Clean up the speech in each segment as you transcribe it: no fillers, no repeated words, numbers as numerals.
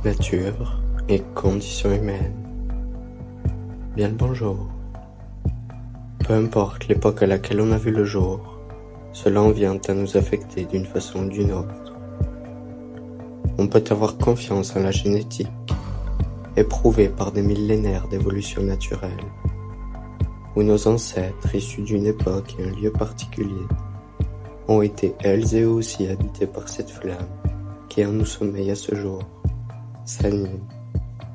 Nature et conditions humaines. Bien le bonjour. Peu importe l'époque à laquelle on a vu le jour, cela en vient à nous affecter d'une façon ou d'une autre. On peut avoir confiance en la génétique, éprouvée par des millénaires d'évolution naturelle, où nos ancêtres issus d'une époque et un lieu particulier ont été elles et eux aussi habités par cette flamme qui en nous sommeille à ce jour, s'anime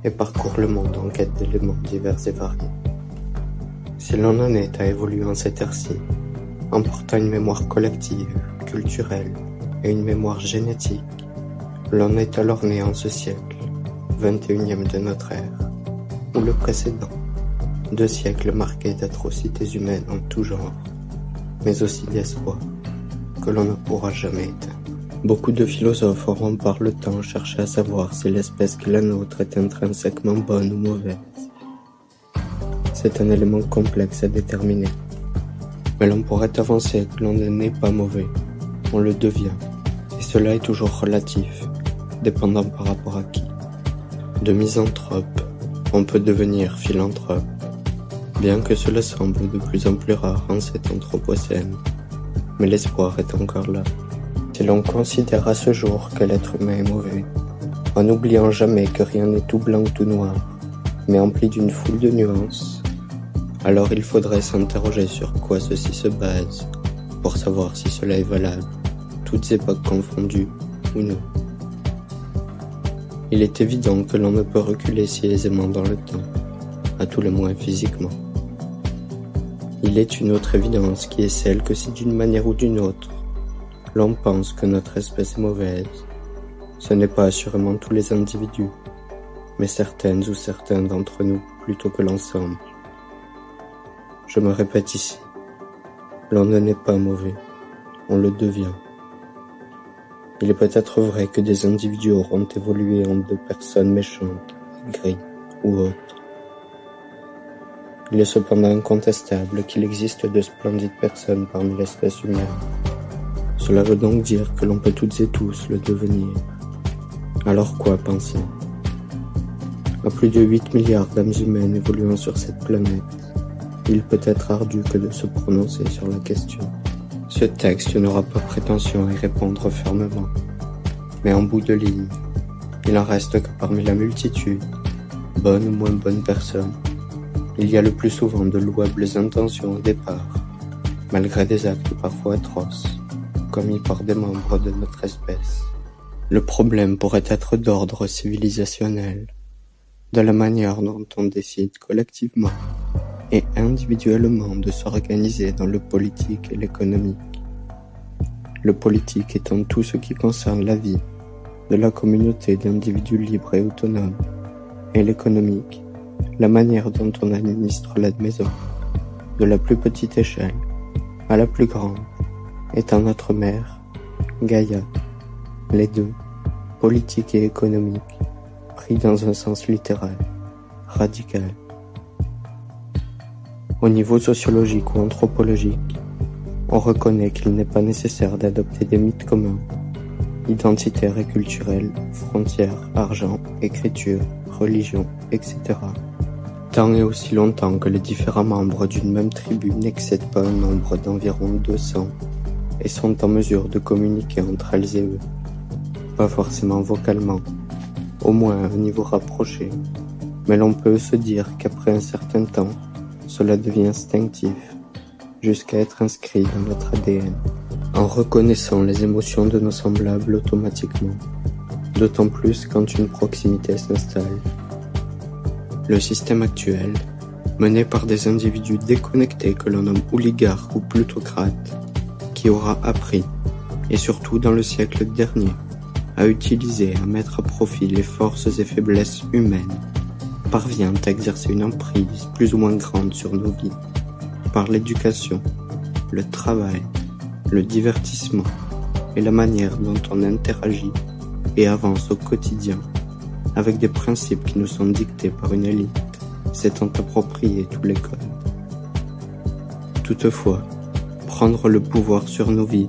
et parcourt le monde en quête d'éléments divers et variés. Si l'on en est à évoluer en cette ère-ci, en portant une mémoire collective, culturelle et une mémoire génétique, l'on est alors né en ce siècle, 21e de notre ère, ou le précédent, 2 siècles marqués d'atrocités humaines en tout genre, mais aussi d'espoir que l'on ne pourra jamais éteindre. Beaucoup de philosophes auront par le temps cherché à savoir si l'espèce qui est la nôtre est intrinsèquement bonne ou mauvaise. C'est un élément complexe à déterminer, mais l'on pourrait avancer que l'on n'est pas mauvais, on le devient, et cela est toujours relatif, dépendant par rapport à qui. De misanthrope, on peut devenir philanthrope, bien que cela semble de plus en plus rare en cet anthropocène, mais l'espoir est encore là. Si l'on considère à ce jour que l'être humain est mauvais, en n'oubliant jamais que rien n'est tout blanc ou tout noir, mais empli d'une foule de nuances, alors il faudrait s'interroger sur quoi ceci se base, pour savoir si cela est valable, toutes époques confondues ou non. Il est évident que l'on ne peut reculer si aisément dans le temps, à tout le moins physiquement. Il est une autre évidence qui est celle que si d'une manière ou d'une autre, l'on pense que notre espèce est mauvaise, ce n'est pas assurément tous les individus, mais certaines ou certains d'entre nous plutôt que l'ensemble. Je me répète ici, l'on ne n'est pas mauvais, on le devient. Il est peut-être vrai que des individus auront évolué en de personnes méchantes, aigries ou autres. Il est cependant incontestable qu'il existe de splendides personnes parmi l'espèce humaine. Cela veut donc dire que l'on peut toutes et tous le devenir. Alors quoi penser? À plus de 8 milliards d'âmes humaines évoluant sur cette planète, il peut être ardu que de se prononcer sur la question. Ce texte n'aura pas prétention à y répondre fermement, mais en bout de ligne, il en reste que parmi la multitude, bonnes ou moins bonnes personnes, il y a le plus souvent de louables intentions au départ, malgré des actes parfois atroces, commis par des membres de notre espèce. Le problème pourrait être d'ordre civilisationnel, de la manière dont on décide collectivement et individuellement de s'organiser dans le politique et l'économique. Le politique étant tout ce qui concerne la vie de la communauté d'individus libres et autonomes, et l'économique, la manière dont on administre la maison, de la plus petite échelle à la plus grande, étant notre mère, Gaïa, les deux, politique et économique, pris dans un sens littéral, radical. Au niveau sociologique ou anthropologique, on reconnaît qu'il n'est pas nécessaire d'adopter des mythes communs, identitaires et culturels, frontières, argent, écriture, religion, etc. Tant et aussi longtemps que les différents membres d'une même tribu n'excèdent pas un nombre d'environ 200 et sont en mesure de communiquer entre elles et eux, pas forcément vocalement, au moins à un niveau rapproché, mais l'on peut se dire qu'après un certain temps, cela devient instinctif, jusqu'à être inscrit dans notre ADN, en reconnaissant les émotions de nos semblables automatiquement, d'autant plus quand une proximité s'installe. Le système actuel, mené par des individus déconnectés que l'on nomme oligarques ou plutocrates, qui aura appris, et surtout dans le siècle dernier, à utiliser, à mettre à profit les forces et faiblesses humaines, parvient à exercer une emprise plus ou moins grande sur nos vies, par l'éducation, le travail, le divertissement et la manière dont on interagit et avance au quotidien, avec des principes qui nous sont dictés par une élite s'étant approprié tous les codes. Toutefois, prendre le pouvoir sur nos vies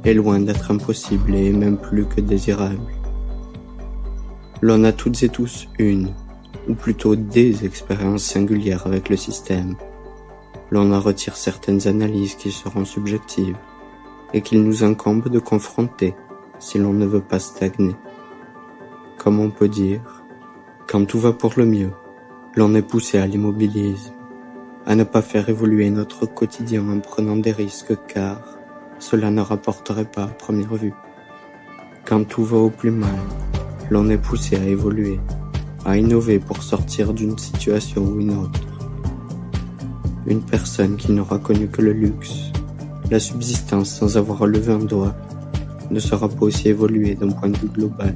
est loin d'être impossible et même plus que désirable. L'on a toutes et tous une, ou plutôt des expériences singulières avec le système. L'on en retire certaines analyses qui seront subjectives, et qu'il nous incombe de confronter si l'on ne veut pas stagner. Comme on peut dire, quand tout va pour le mieux, l'on est poussé à l'immobilisme, à ne pas faire évoluer notre quotidien en prenant des risques car cela ne rapporterait pas à première vue. Quand tout va au plus mal, l'on est poussé à évoluer, à innover pour sortir d'une situation ou une autre. Une personne qui n'aura connu que le luxe, la subsistance sans avoir levé un doigt, ne sera pas aussi évoluée d'un point de vue global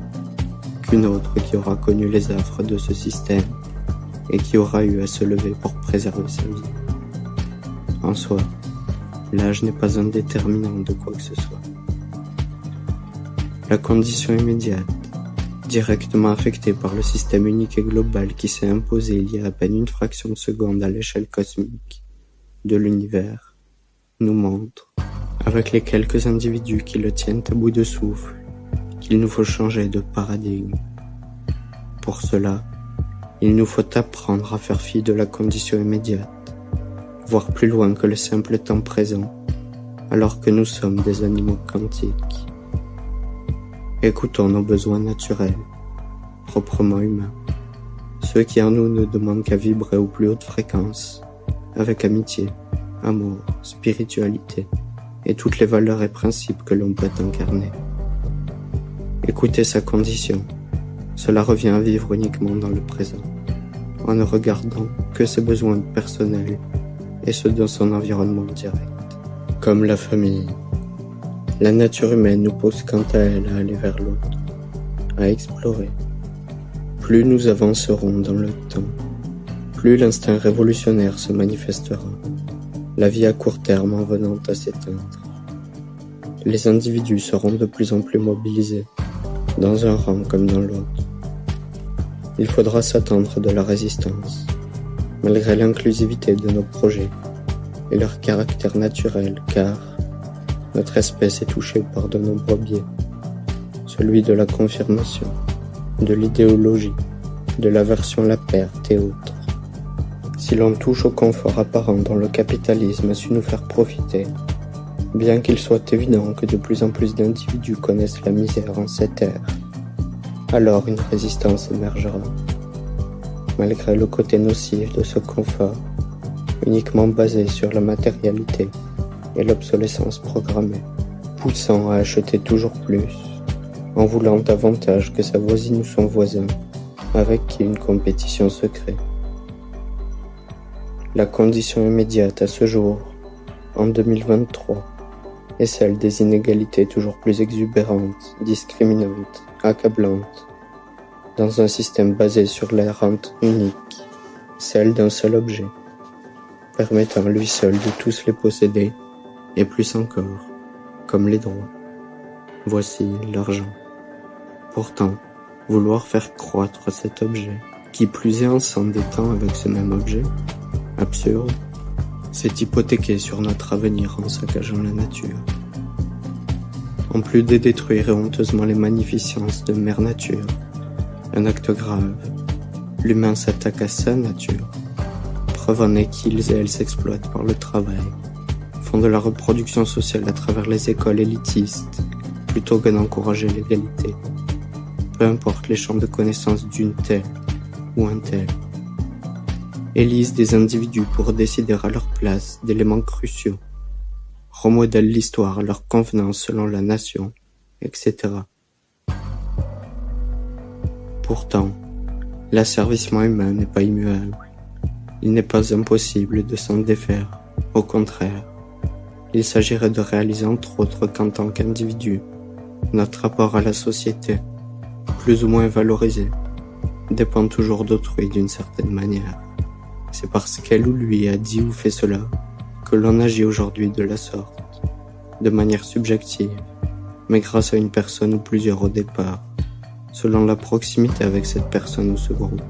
qu'une autre qui aura connu les affres de ce système et qui aura eu à se lever pour préserver sa vie. En soi, l'âge n'est pas un déterminant de quoi que ce soit. La condition immédiate, directement affectée par le système unique et global qui s'est imposé il y a à peine une fraction de seconde à l'échelle cosmique de l'univers, nous montre, avec les quelques individus qui le tiennent à bout de souffle, qu'il nous faut changer de paradigme. Pour cela, il nous faut apprendre à faire fi de la condition immédiate, voir plus loin que le simple temps présent, alors que nous sommes des animaux quantiques. Écoutons nos besoins naturels, proprement humains, ceux qui en nous ne demandent qu'à vibrer aux plus hautes fréquences, avec amitié, amour, spiritualité et toutes les valeurs et principes que l'on peut incarner. Écouter sa condition, cela revient à vivre uniquement dans le présent, en ne regardant que ses besoins personnels et ceux de son environnement direct. Comme la famille, la nature humaine nous pousse quant à elle à aller vers l'autre, à explorer. Plus nous avancerons dans le temps, plus l'instinct révolutionnaire se manifestera, la vie à court terme en venant à s'éteindre. Les individus seront de plus en plus mobilisés, dans un rang comme dans l'autre. Il faudra s'attendre de la résistance, malgré l'inclusivité de nos projets et leur caractère naturel, car notre espèce est touchée par de nombreux biais, celui de la confirmation, de l'idéologie, de l'aversion à la perte et autres. Si l'on touche au confort apparent dont le capitalisme a su nous faire profiter, bien qu'il soit évident que de plus en plus d'individus connaissent la misère en cette ère, alors une résistance émergera, malgré le côté nocif de ce confort, uniquement basé sur la matérialité et l'obsolescence programmée, poussant à acheter toujours plus, en voulant davantage que sa voisine ou son voisin, avec qui une compétition se crée. La condition immédiate à ce jour, en 2023, est celle des inégalités toujours plus exubérantes, discriminantes, accablantes, dans un système basé sur la rente unique, celle d'un seul objet, permettant à lui seul de tous les posséder, et plus encore, comme les droits. Voici l'argent. Pourtant, vouloir faire croître cet objet, qui plus est en s'endettant avec ce même objet, absurde, c'est hypothéquer sur notre avenir en saccageant la nature. En plus de détruire honteusement les magnificences de Mère Nature, un acte grave, l'humain s'attaque à sa nature. Preuve en est qu'ils et elles s'exploitent par le travail, font de la reproduction sociale à travers les écoles élitistes, plutôt que d'encourager l'égalité. Peu importe les champs de connaissances d'une telle ou un tel. Élisent des individus pour décider à leur place d'éléments cruciaux, remodèlent l'histoire à leur convenance selon la nation, etc. Pourtant, l'asservissement humain n'est pas immuable. Il n'est pas impossible de s'en défaire. Au contraire, il s'agirait de réaliser entre autres qu'en tant qu'individu, notre rapport à la société, plus ou moins valorisé, dépend toujours d'autrui d'une certaine manière. C'est parce qu'elle ou lui a dit ou fait cela que l'on agit aujourd'hui de la sorte, de manière subjective, mais grâce à une personne ou plusieurs au départ, selon la proximité avec cette personne ou ce groupe.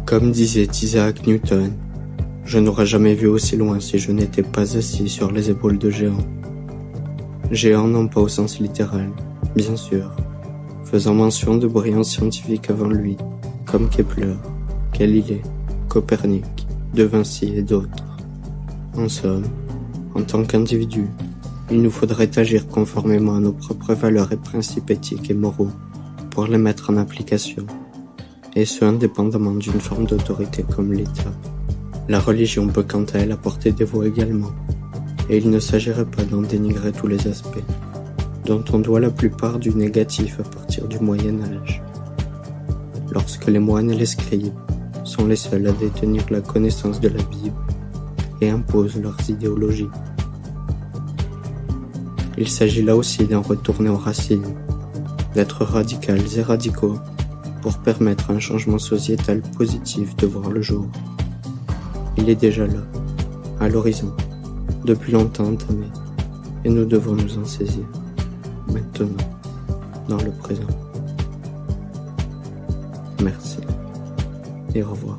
Comme disait Isaac Newton, je n'aurais jamais vu aussi loin si je n'étais pas assis sur les épaules de géants. Géants non pas au sens littéral, bien sûr, faisant mention de brillants scientifiques avant lui, comme Kepler, Galilée, Copernic, De Vinci et d'autres. En somme, en tant qu'individu, il nous faudrait agir conformément à nos propres valeurs et principes éthiques et moraux pour les mettre en application, et ce indépendamment d'une forme d'autorité comme l'État. La religion peut quant à elle apporter des voix également, et il ne s'agirait pas d'en dénigrer tous les aspects, dont on doit la plupart du négatif à partir du Moyen-Âge. Lorsque les moines et les scribes sont les seuls à détenir la connaissance de la Bible et imposent leurs idéologies. Il s'agit là aussi d'en retourner aux racines, d'être radicales et radicaux pour permettre un changement sociétal positif de voir le jour. Il est déjà là, à l'horizon, depuis longtemps entamé, et nous devons nous en saisir, maintenant, dans le présent. Merci, et au revoir.